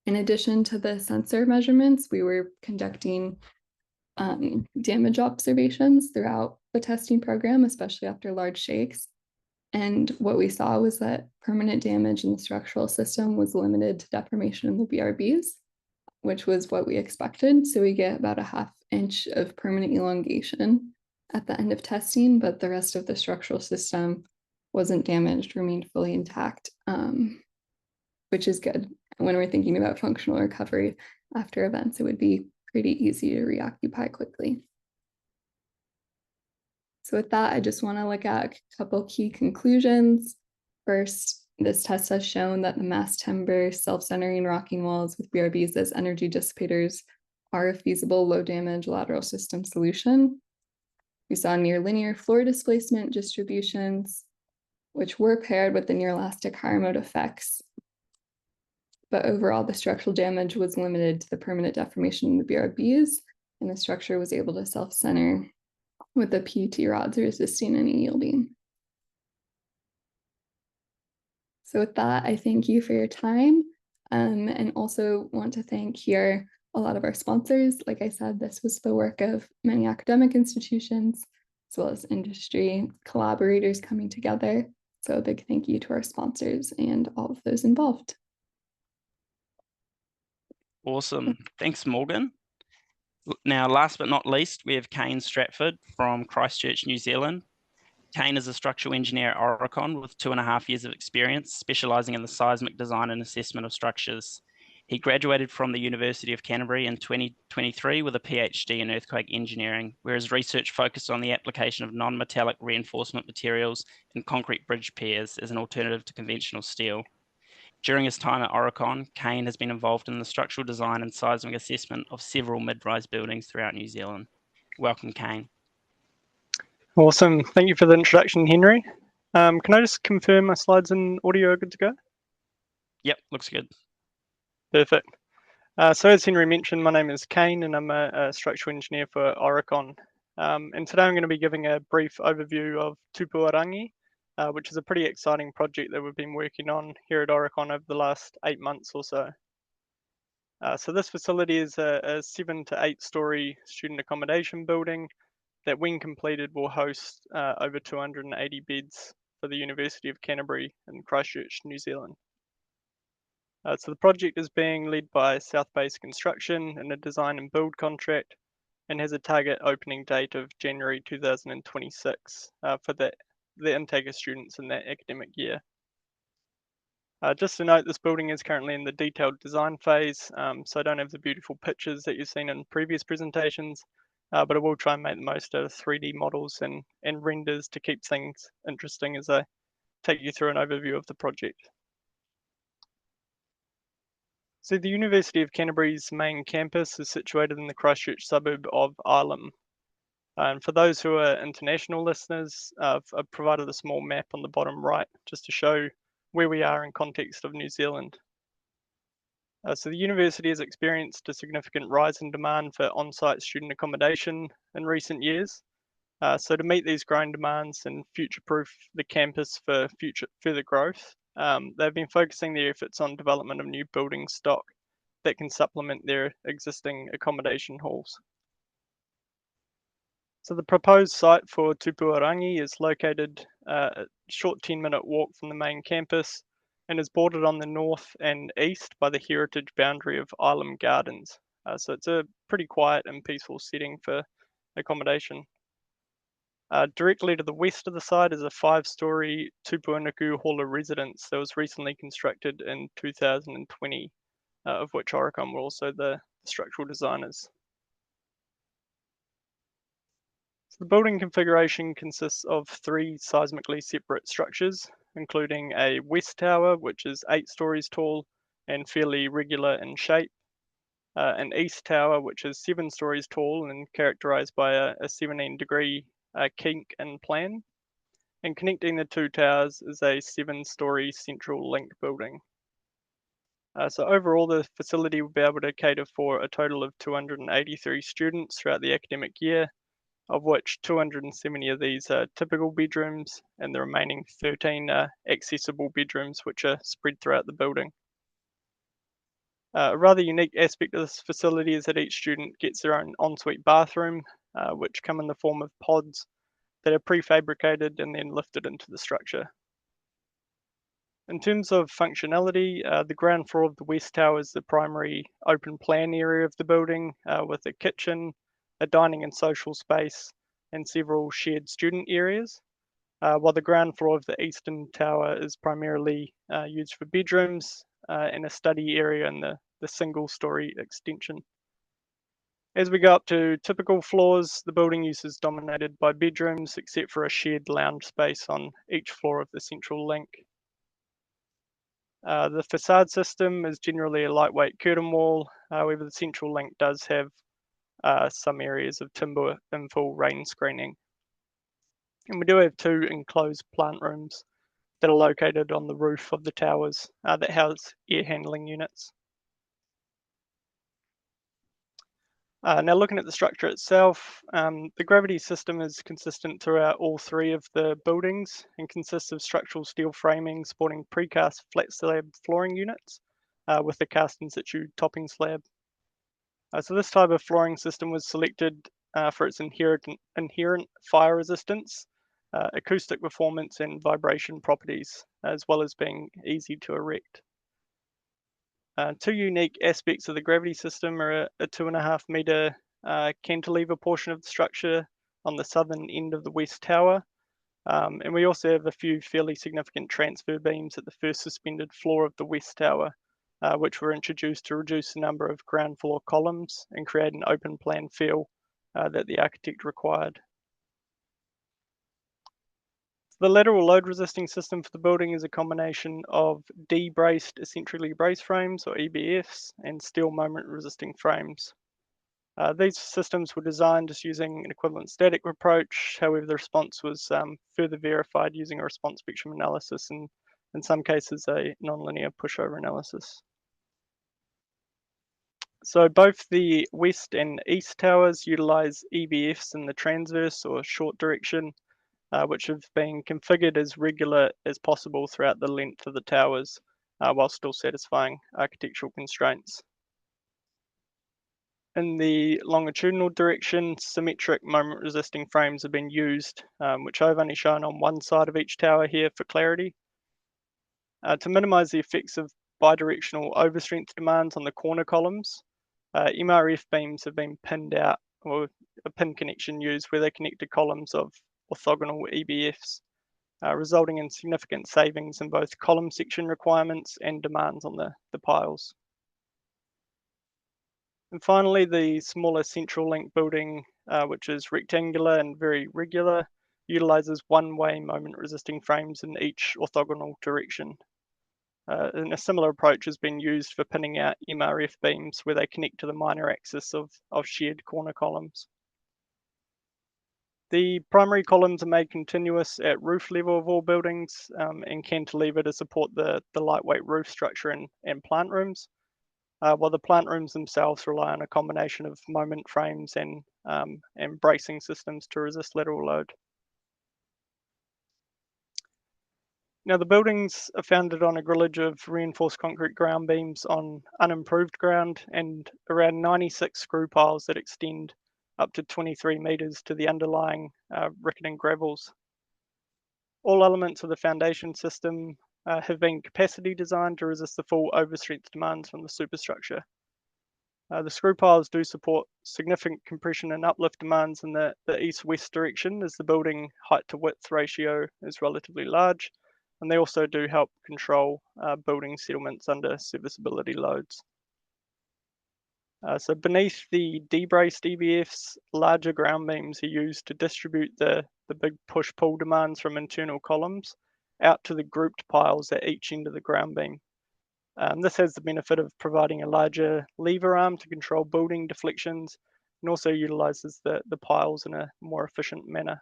In addition to the sensor measurements, we were conducting damage observations throughout the testing program, especially after large shakes. And what we saw was that permanent damage in the structural system was limited to deformation in the BRBs, which was what we expected. So we get about a 1/2 inch of permanent elongation at the end of testing, but the rest of the structural system wasn't damaged, remained fully intact, which is good. When we're thinking about functional recovery after events, it would be pretty easy to reoccupy quickly. So with that, I just want to look at a couple key conclusions. First, this test has shown that the mass timber self-centering rocking walls with BRBs as energy dissipators are a feasible low damage lateral system solution. We saw near linear floor displacement distributions, which were paired with the near elastic higher mode effects. But overall, the structural damage was limited to the permanent deformation in the BRBs, and the structure was able to self-center with the PUT rods resisting any yielding. So with that, I thank you for your time, and also want to thank here a lot of our sponsors. Like I said, this was the work of many academic institutions, as well as industry collaborators coming together. So a big thank you to our sponsors and all of those involved. Awesome. Thanks, Morgan. Now, last but not least, we have Kane Stratford from Christchurch, New Zealand. Kane is a structural engineer at Auckland with 2.5 years of experience, specialising in the seismic design and assessment of structures. He graduated from the University of Canterbury in 2023 with a PhD in earthquake engineering, where his research focused on the application of non-metallic reinforcement materials and concrete bridge piers as an alternative to conventional steel. During his time at Auckland, Kane has been involved in the structural design and seismic assessment of several mid-rise buildings throughout New Zealand. Welcome, Kane. Awesome. Thank you for the introduction, Henry. Can I just confirm my slides and audio are good to go? Yep, looks good. Perfect. So as Henry mentioned, my name is Kane and I'm a structural engineer for Auckland. And today I'm going to be giving a brief overview of Tupuarangi, which is a pretty exciting project that we've been working on here at Auckland over the last 8 months or so. So this facility is a 7 to 8 story student accommodation building that when completed will host over 280 beds for the University of Canterbury in Christchurch, New Zealand. So the project is being led by South Base Construction in a design and build contract and has a target opening date of January 2026 for the intake of students in that academic year. Just to note, this building is currently in the detailed design phase, so I don't have the beautiful pictures that you've seen in previous presentations, but I will try and make the most out of 3D models and renders to keep things interesting as I take you through an overview of the project. So the University of Canterbury's main campus is situated in the Christchurch suburb of Ilam. And for those who are international listeners, I've provided a small map on the bottom right just to show where we are in context of New Zealand. So the university has experienced a significant rise in demand for on-site student accommodation in recent years. So to meet these growing demands and future-proof the campus for further growth, they've been focusing their efforts on development of new building stock that can supplement their existing accommodation halls. So the proposed site for Tupuarangi is located a short 10-minute walk from the main campus and is bordered on the north and east by the heritage boundary of Island Gardens. So it's a pretty quiet and peaceful setting for accommodation. Directly to the west of the site is a 5-storey Tupuanuku Hall of Residence that was recently constructed in 2020, of which Auckland were also the structural designers. So the building configuration consists of 3 seismically separate structures, including a west tower, which is 8 stories tall and fairly regular in shape, an east tower, which is 7 stories tall and characterized by a 17-degree kink in plan, and connecting the 2 towers is a 7-story central link building. So overall, the facility will be able to cater for a total of 283 students throughout the academic year, of which 270 of these are typical bedrooms and the remaining 13 are accessible bedrooms which are spread throughout the building. A rather unique aspect of this facility is that each student gets their own ensuite bathroom, which come in the form of pods that are prefabricated and then lifted into the structure. In terms of functionality, the ground floor of the West Tower is the primary open plan area of the building, with a kitchen, a dining and social space, and several shared student areas, while the ground floor of the Eastern Tower is primarily used for bedrooms and a study area in the single-story extension. As we go up to typical floors, the building use is dominated by bedrooms, except for a shared lounge space on each floor of the central link. The facade system is generally a lightweight curtain wall, however the central link does have some areas of timber infill rain screening. And we do have 2 enclosed plant rooms that are located on the roof of the towers that house air handling units. Now looking at the structure itself, the gravity system is consistent throughout all 3 of the buildings and consists of structural steel framing supporting precast flat slab flooring units with the cast in situ topping slab. So this type of flooring system was selected for its inherent fire resistance, acoustic performance and vibration properties, as well as being easy to erect. 2 unique aspects of the gravity system are a 2.5 metre cantilever portion of the structure on the southern end of the West Tower, and we also have a few fairly significant transfer beams at the first suspended floor of the West Tower, which were introduced to reduce the number of ground floor columns and create an open plan feel that the architect required. The lateral load resisting system for the building is a combination of D-braced eccentrically braced frames, or EBFs, and steel moment resisting frames. These systems were designed just using an equivalent static approach. However, the response was further verified using a response spectrum analysis and in some cases a nonlinear pushover analysis. So both the west and east towers utilize EBFs in the transverse or short direction, which have been configured as regular as possible throughout the length of the towers, while still satisfying architectural constraints. In the longitudinal direction, symmetric moment resisting frames have been used, which I've only shown on one side of each tower here for clarity. To minimize the effects of bidirectional overstrength demands on the corner columns, MRF beams have been pinned out, or a pin connection used where they connect to columns of orthogonal EBFs, resulting in significant savings in both column section requirements and demands on the piles. And finally, the smaller central link building, which is rectangular and very regular, utilizes one-way moment resisting frames in each orthogonal direction. And a similar approach has been used for pinning out MRF beams where they connect to the minor axis of shared corner columns. The primary columns are made continuous at roof level of all buildings and cantilever to support the lightweight roof structure and plant rooms, while the plant rooms themselves rely on a combination of moment frames and bracing systems to resist lateral load. Now, the buildings are founded on a grillage of reinforced concrete ground beams on unimproved ground and around 96 screw piles that extend up to 23 metres to the underlying Riccarton gravels. All elements of the foundation system have been capacity designed to resist the full overstrength demands from the superstructure. The screw piles do support significant compression and uplift demands in the east-west direction, as the building height to width ratio is relatively large, and they also do help control building settlements under serviceability loads. So beneath the debraced EBFs, larger ground beams are used to distribute the big push-pull demands from internal columns out to the grouped piles at each end of the ground beam. This has the benefit of providing a larger lever arm to control building deflections and also utilises the piles in a more efficient manner.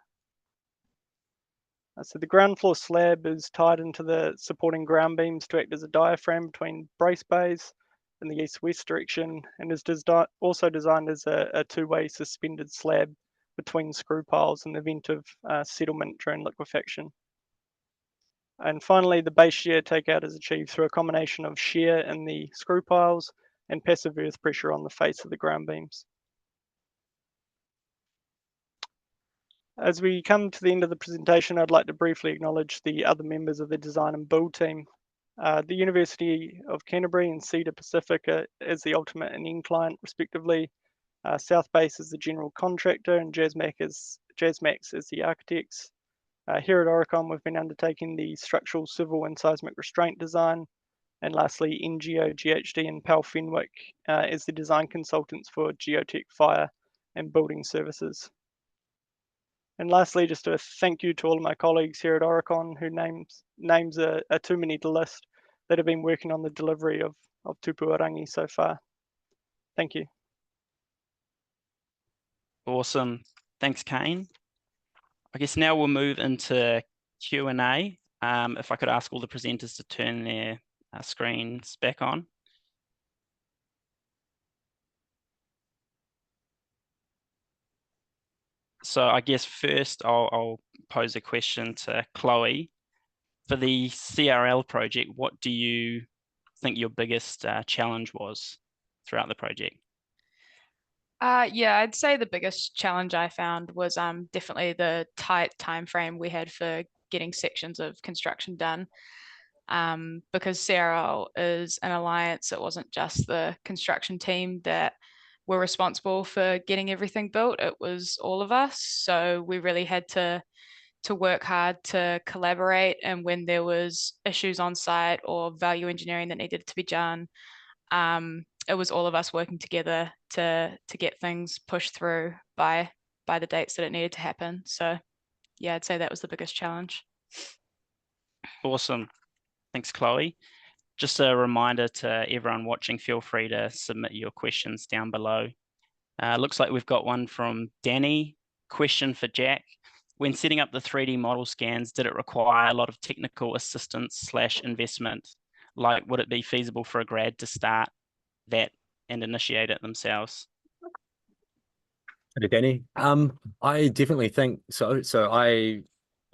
So the ground floor slab is tied into the supporting ground beams to act as a diaphragm between brace bays in the east-west direction, and is also designed as a two-way suspended slab between screw piles in the event of settlement during liquefaction. And finally, the base shear takeout is achieved through a combination of shear in the screw piles and passive earth pressure on the face of the ground beams. As we come to the end of the presentation, I'd like to briefly acknowledge the other members of the design and build team. The University of Canterbury and Cedar Pacific as the ultimate and end client, respectively. South Base is the general contractor, and Jasmax as the architects. Here at Oricon, we've been undertaking the structural, civil, and seismic restraint design. And lastly, NGO, GHD, and Pal Fenwick as the design consultants for geotech, fire, and building services. And lastly, just a thank you to all of my colleagues here at Oricon, who names are too many to list, that have been working on the delivery of Tupuarangi so far. Thank you. Awesome. Thanks, Kane. I guess now we'll move into Q&A. If I could ask all the presenters to turn their screens back on. So I guess first I'll pose a question to Chloe. For the CRL project, what do you think your biggest challenge was throughout the project? Yeah, I'd say the biggest challenge I found was definitely the tight time frame we had for getting sections of construction done. Because CRL is an alliance, it wasn't just the construction team that were responsible for getting everything built, it was all of us. So we really had to work hard to collaborate, and when there was issues on site or value engineering that needed to be done, it was all of us working together to get things pushed through by the dates that it needed to happen. So yeah, I'd say that was the biggest challenge. Awesome. Thanks, Chloe. Just a reminder to everyone watching, feel free to submit your questions down below. Looks like we've got one from Danny. Question for Jack. When setting up the 3D model scans, did it require a lot of technical assistance / investment? Like, would it be feasible for a grad to start that and initiate it themselves? Hey, Danny. I definitely think so. So I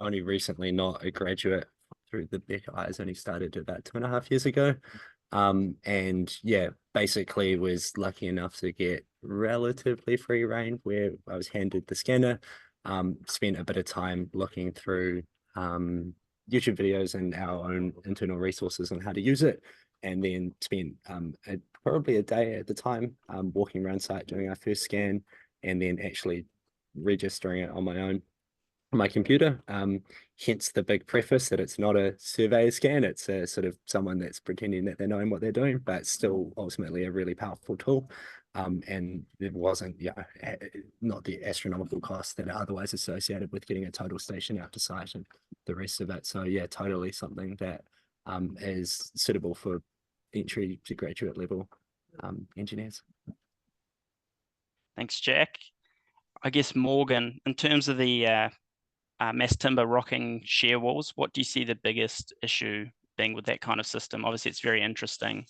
only recently, not a graduate through the Becker, I only started about 2.5 years ago. And yeah, basically was lucky enough to get relatively free rein where I was handed the scanner. Spent a bit of time looking through YouTube videos and our own internal resources on how to use it, and then spent probably a day at the time walking around site doing our first scan, and then actually registering it on my own on my computer. Hence the big preface that it's not a survey scan, it's a sort of someone that's pretending that they're knowing what they're doing, but still ultimately a really powerful tool. And it wasn't, not the astronomical costs that are otherwise associated with getting a total station out to site and the rest of it. So yeah, totally something that is suitable for entry to graduate level engineers. Thanks, Jack. I guess, Morgan, in terms of the mass timber rocking shear walls, what do you see the biggest issue being with that kind of system? Obviously, it's very interesting.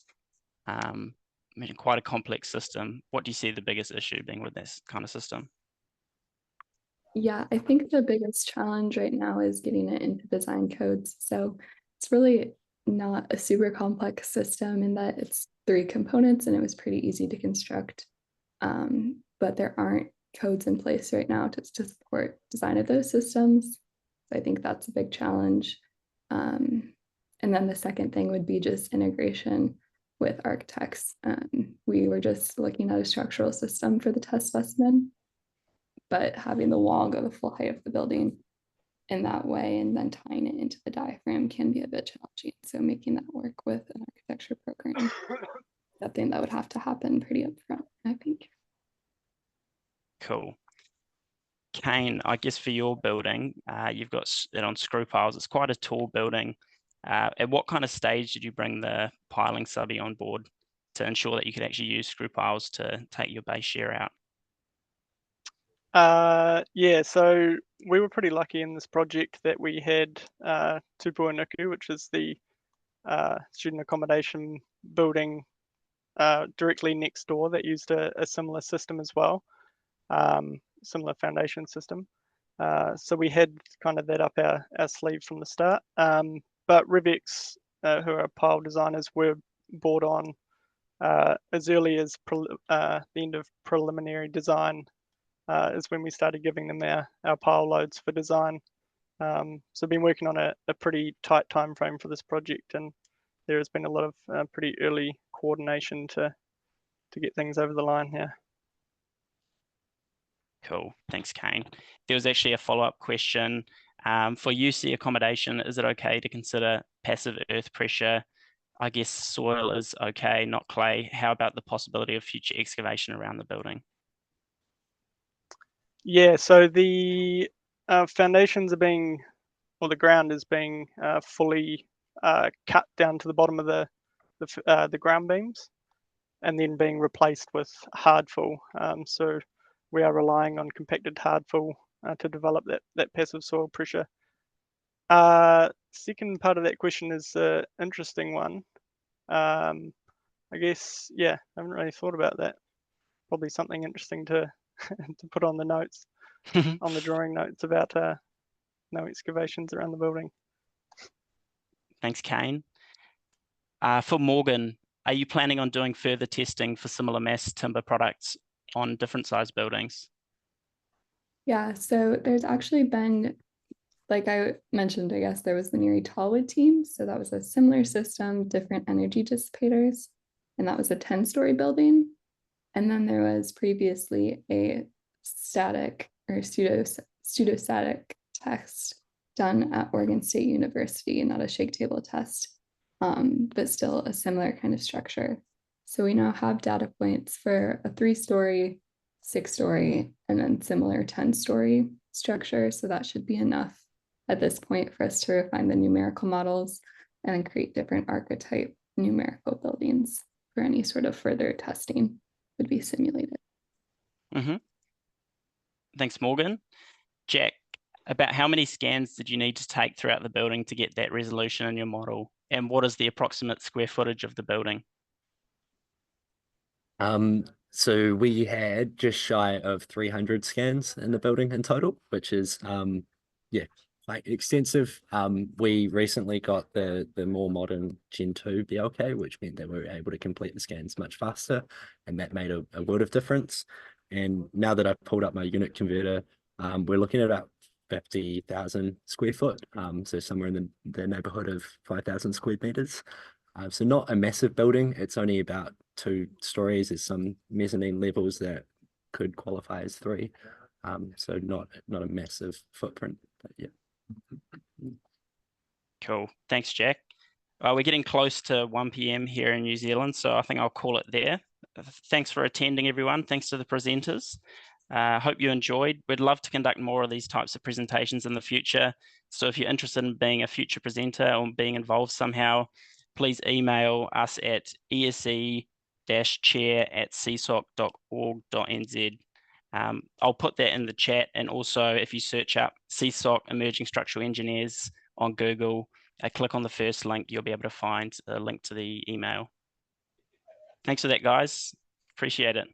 I mean, quite a complex system. What do you see the biggest issue being with this kind of system? Yeah, I think the biggest challenge right now is getting it into design codes. So it's really not a super complex system in that it's 3 components and it was pretty easy to construct. But there aren't codes in place right now to support design of those systems. So I think that's a big challenge. And then the second thing would be just integration with architects. We were just looking at a structural system for the test specimen, but having the wall go the full height of the building in that way and then tying it into the diaphragm can be a bit challenging. So making that work with an architecture program, something that would have to happen pretty upfront, I think. Cool. Kane, I guess for your building, you've got it on screw piles. It's quite a tall building. At what kind of stage did you bring the piling subby on board to ensure that you could actually use screw piles to take your base shear out? Yeah, so we were pretty lucky in this project that we had Tupua Nuku, which is the student accommodation building directly next door that used a similar system as well, similar foundation system. So we had kind of that up our sleeve from the start. But Revex, who are pile designers, were brought on as early as the end of preliminary design is when we started giving them our pile loads for design. So been working on a pretty tight time frame for this project, and there has been a lot of pretty early coordination to get things over the line here. Cool, thanks, Kane. There was actually a follow-up question. For UC accommodation, is it okay to consider passive earth pressure? I guess soil is okay, not clay. How about the possibility of future excavation around the building? Yeah, so the foundations are being, or the ground is being fully cut down to the bottom of the ground beams, and then being replaced with hardfill. So we are relying on compacted hardfill to develop that passive soil pressure. Second part of that question is an interesting one. I guess, yeah, I haven't really thought about that. Probably something interesting to to put on the notes, on the drawing notes about no excavations around the building. Thanks, Kane. For Morgan, are you planning on doing further testing for similar mass timber products on different size buildings? Yeah, so there's actually been, like I mentioned, I guess there was the Neri Tallwood team. So that was a similar system, different energy dissipators, and that was a 10-story building. And then there was previously a static or pseudostatic test done at Oregon State University, not a shake table test, but still a similar kind of structure. So we now have data points for a 3-story, 6-story, and then similar 10-story structure. So that should be enough at this point for us to refine the numerical models and then create different archetype numerical buildings for any sort of further testing would be simulated. Thanks, Morgan. Jack, about how many scans did you need to take throughout the building to get that resolution in your model? And what is the approximate square footage of the building? So we had just shy of 300 scans in the building in total, which is yeah, quite extensive. We recently got the more modern Gen 2 BLK, which meant that we were able to complete the scans much faster, and that made a world of difference. And now that I've pulled up my unit converter, we're looking at about 50,000 square foot, so somewhere in the neighborhood of 5,000 square meters. So not a massive building. It's only about 2 stories. There's some mezzanine levels that could qualify as 3. So not a massive footprint, but yeah. Cool. Thanks, Jack. We're getting close to 1 p.m. here in New Zealand, so I think I'll call it there. Thanks for attending, everyone. Thanks to the presenters. Hope you enjoyed. We'd love to conduct more of these types of presentations in the future. So if you're interested in being a future presenter or being involved somehow, please email us at ese-chair@sesoc.org.nz. I'll put that in the chat, and also if you search up SESOC Emerging Structural Engineers on Google, click on the first link, you'll be able to find a link to the email. Thanks for that, guys. Appreciate it.